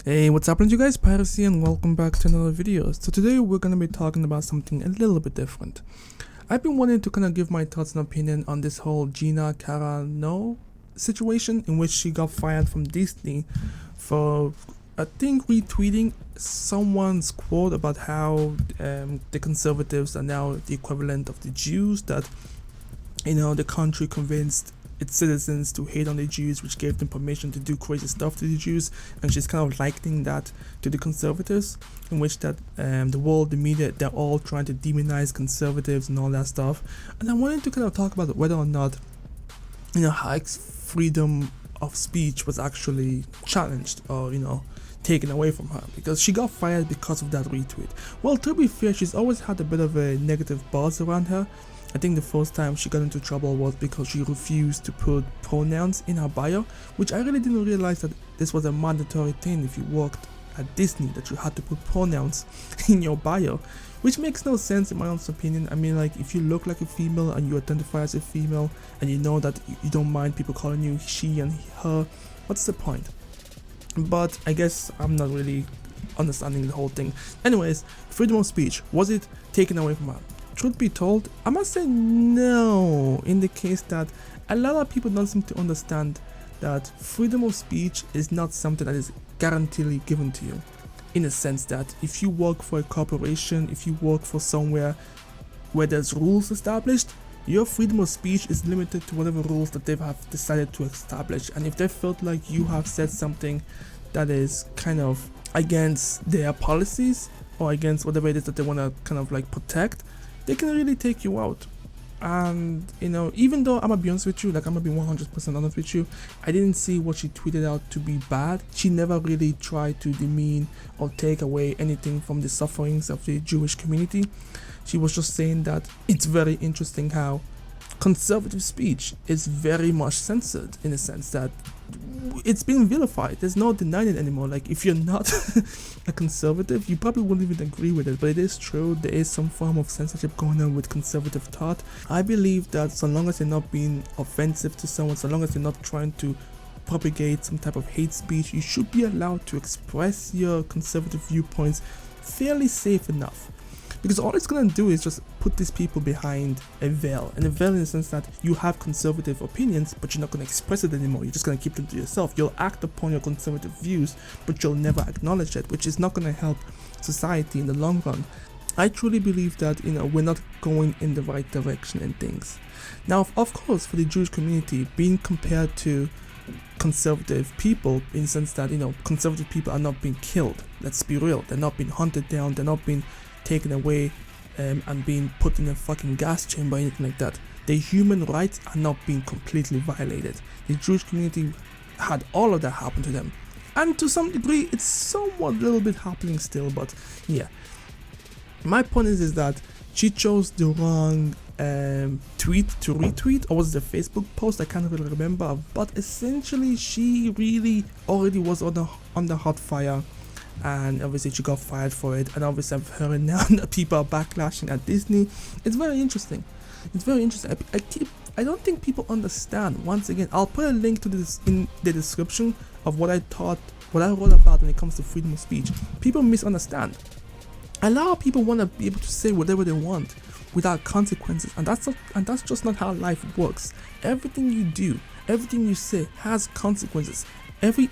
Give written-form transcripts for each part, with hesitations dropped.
Hey, what's happening to you guys? Pyros here and welcome back to another video. So today we're going to be talking about something a little bit different. I've been wanting to kind of give my thoughts and opinion on this whole GINA CARANO situation in which she got fired from Disney for, I think, retweeting someone's quote about how the conservatives are now the equivalent of the Jews, that, you know, the country convinced its citizens to hate on the Jews, which gave them permission to do crazy stuff to the Jews, and she's kind of likening that to the conservatives, in which that the world, the media, they're all trying to demonize conservatives and all that stuff. And I wanted to kind of talk about whether or not, you know, how freedom of speech was actually challenged or, you know, taken away from her, because she got fired because of that retweet. Well, to be fair, she's always had a bit of a negative buzz around her. I think the first time she got into trouble was because she refused to put pronouns in her bio, which I really didn't realize that this was a mandatory thing if you worked at Disney, that you had to put pronouns in your bio, which makes no sense in my own opinion. I mean, like, if you look like a female and you identify as a female and you know that you don't mind people calling you she and her, what's the point? But I guess I'm not really understanding the whole thing. Anyways, freedom of speech, was it taken away from her? Truth be told, I must say no, in the case that a lot of people don't seem to understand that freedom of speech is not something that is guaranteedly given to you, in a sense that if you work for a corporation, if you work for somewhere where there's rules established, your freedom of speech is limited to whatever rules that they have decided to establish. And if they felt like you have said something that is kind of against their policies or against whatever it is that they want to kind of like protect, they can really take you out. And, you know, even though I'm gonna be honest with you, like, I'm gonna be 100% honest with you, I didn't see what she tweeted out to be bad. She never really tried to demean or take away anything from the sufferings of the Jewish community. She was just saying that it's very interesting how conservative speech is very much censored, in a sense that it's been vilified. There's no denying it anymore. Like, if you're not a conservative, you probably wouldn't even agree with it, but it is true, there is some form of censorship going on with conservative thought. I believe that so long as you're not being offensive to someone, so long as you're not trying to propagate some type of hate speech, you should be allowed to express your conservative viewpoints fairly safe enough. Because all it's going to do is just put these people behind a veil. And a veil in the sense that you have conservative opinions, but you're not going to express it anymore. You're just going to keep them to yourself. You'll act upon your conservative views, but you'll never acknowledge it, which is not going to help society in the long run. I truly believe that, you know, we're not going in the right direction in things. Now, of course, for the Jewish community, being compared to conservative people, in the sense that, you know, conservative people are not being killed. Let's be real. They're not being hunted down. They're not being taken away and being put in a fucking gas chamber or anything like that. Their human rights are not being completely violated. The Jewish community had all of that happen to them, and to some degree it's somewhat little bit happening still, but yeah. My point is that she chose the wrong tweet to retweet, or was it a Facebook post? I can't really remember, but essentially she really already was on the hot fire. And obviously she got fired for it, and obviously I've heard now that people are backlashing at Disney. It's very interesting. It's very interesting. I don't think people understand. Once again, I'll put a link to this in the description of what I wrote about when it comes to freedom of speech. People misunderstand. A lot of people want to be able to say whatever they want without consequences, and that's just not how life works. Everything you do, everything you say has consequences. Every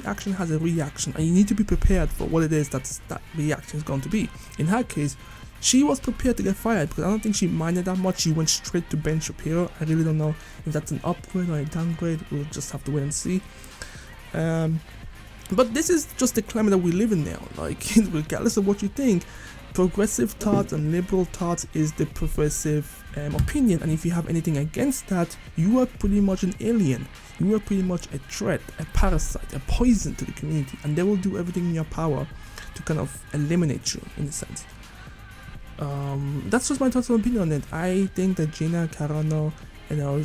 action has a reaction, and you need to be prepared for what it is that reaction is going to be. In her case, she was prepared to get fired because I don't think she minded that much. She went straight to Ben Shapiro. I really don't know if that's an upgrade or a downgrade. We'll just have to wait and see. But this is just the climate that we live in now. Like, regardless of what you think, progressive thought and liberal thought is the progressive opinion, and if you have anything against that, you are pretty much an alien. You are pretty much a threat, a parasite, a poison to the community, and they will do everything in your power to kind of eliminate you, in a sense. That's just my thoughts and opinion on it. I think that GINA CARANO, you know,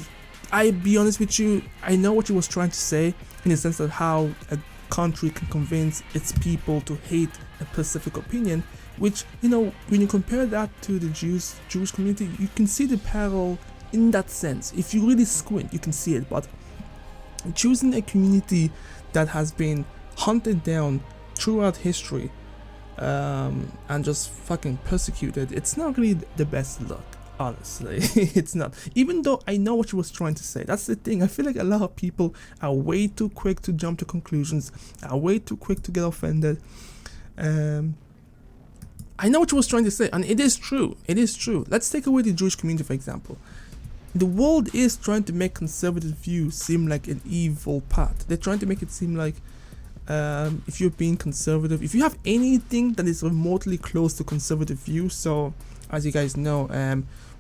I be honest with you, I know what she was trying to say, in the sense of how a country can convince its people to hate a specific opinion, which, you know, when you compare that to the Jewish community, you can see the parallel in that sense. If you really squint, you can see it. But choosing a community that has been hunted down throughout history, and just fucking persecuted, it's not really the best look, honestly. It's not, even though I know what she was trying to say. That's the thing, I feel like a lot of people are way too quick to jump to conclusions, are way too quick to get offended. I know what she was trying to say, and it is true. Let's take away the Jewish community, for example. The world is trying to make conservative views seem like an evil path. They're trying to make it seem like if you're being conservative, if you have anything that is remotely close to conservative views. So as you guys know,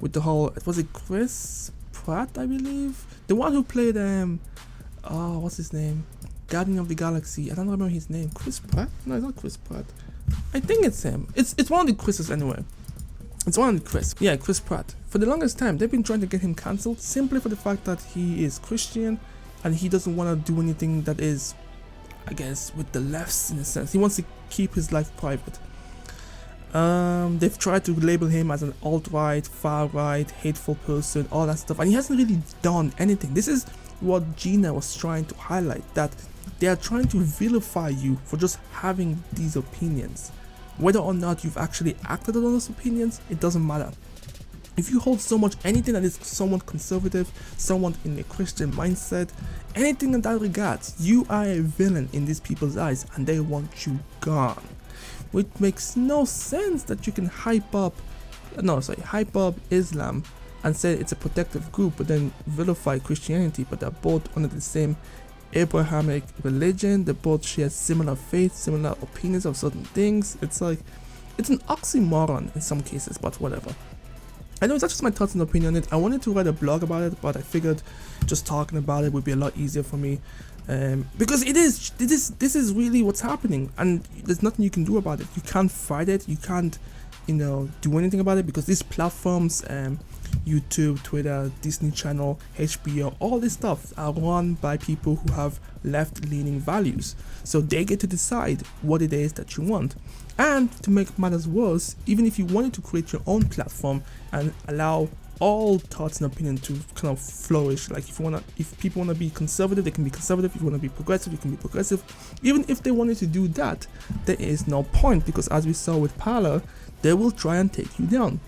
with the whole, was it Chris Pratt, I believe, the one who played what's his name, Guardian of the Galaxy, I don't remember his name. Chris Pratt? No, it's not Chris Pratt. I think it's him. It's one of the Chris's anyway. It's one of the Chris. Yeah, Chris Pratt. For the longest time, they've been trying to get him cancelled simply for the fact that he is Christian and he doesn't want to do anything that is, I guess, with the lefts in a sense. He wants to keep his life private. They've tried to label him as an alt-right, far-right, hateful person, all that stuff, and he hasn't really done anything. This is what Gina was trying to highlight, that they are trying to vilify you for just having these opinions. Whether or not you've actually acted on those opinions, it doesn't matter. If you hold so much anything that is somewhat conservative, someone in a Christian mindset, anything in that regard, you are a villain in these people's eyes and they want you gone. Which makes no sense that you can hype up Islam and say it's a protective group, but then vilify Christianity, but they're both under the same Abrahamic religion. They both share similar faith, similar opinions of certain things. It's like, it's an oxymoron in some cases, but whatever. I know it's not just my thoughts and opinion on it. I wanted to write a blog about it, but I figured just talking about it would be a lot easier for me, because this is really what's happening, and there's nothing you can do about it. You can't fight it. You can't, do anything about it, because these platforms, YouTube, Twitter, Disney Channel, HBO, all this stuff are run by people who have left-leaning values. So they get to decide what it is that you want. And to make matters worse, even if you wanted to create your own platform and allow all thoughts and opinion to kind of flourish, like if people want to be conservative, they can be conservative. If you want to be progressive, you can be progressive. Even if they wanted to do that, there is no point, because as we saw with Pyros, they will try and take you down.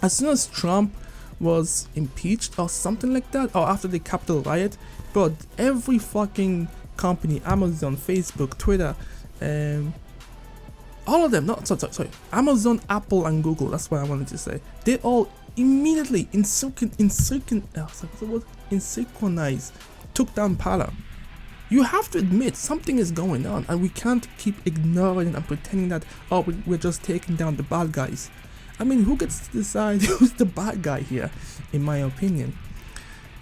As soon as Trump was impeached or something like that, or after the Capitol riot, but every fucking company, Amazon, Facebook, Twitter, all of them, Amazon, Apple, and Google, that's what I wanted to say, they all immediately synchronize took down Pyros. You have to admit something is going on, and we can't keep ignoring and pretending that, oh, we're just taking down the bad guys. I mean, who gets to decide who's the bad guy here, in my opinion?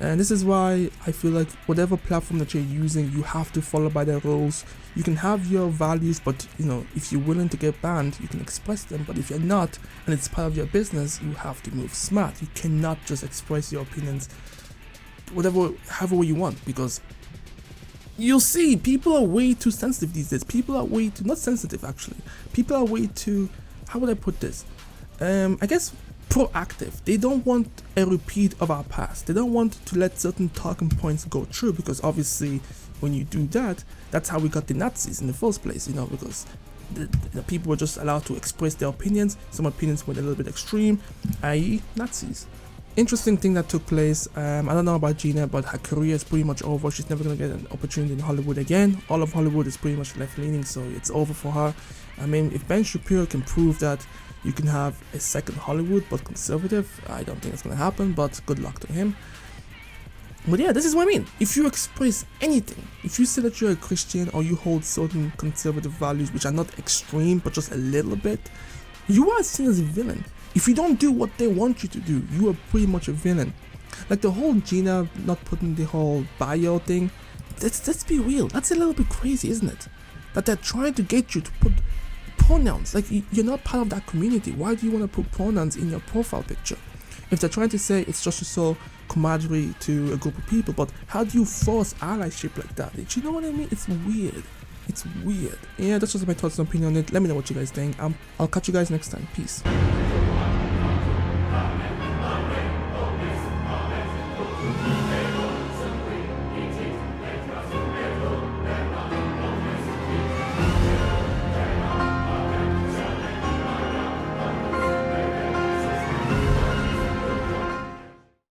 And this is why I feel like whatever platform that you're using, you have to follow by their rules. You can have your values, but if you're willing to get banned, you can express them. But if you're not, and it's part of your business, you have to move smart. You cannot just express your opinions however you want, because you'll see people are way too sensitive these days. People are way too, not sensitive actually. People are way too, how would I put this? I guess proactive. They don't want a repeat of our past. They don't want to let certain talking points go through, because obviously when you do that, that's how we got the Nazis in the first place, because the people were just allowed to express their opinions. Some opinions went a little bit extreme, i.e. Nazis. Interesting thing that took place, I don't know about Gina, but her career is pretty much over. She's never going to get an opportunity in Hollywood again. All of Hollywood is pretty much left-leaning, so it's over for her. I mean, if Ben Shapiro can prove that you can have a second Hollywood but conservative, I don't think it's going to happen, but good luck to him. But yeah, this is what I mean. If you express anything, if you say that you're a Christian or you hold certain conservative values which are not extreme but just a little bit, you are seen as a villain. If you don't do what they want you to do, you are pretty much a villain. Like the whole Gina not putting the whole bio thing, let's be real, that's a little bit crazy, isn't it? That they're trying to get you to put pronouns. Like, you're not part of that community. Why do you want to put pronouns in your profile picture? If they're trying to say it's just to show camaraderie to a group of people, but how do you force allyship like that? Do you know what I mean? It's weird. It's weird. Yeah, that's just my thoughts and opinion on it. Let me know what you guys think. I'll catch you guys next time. Peace.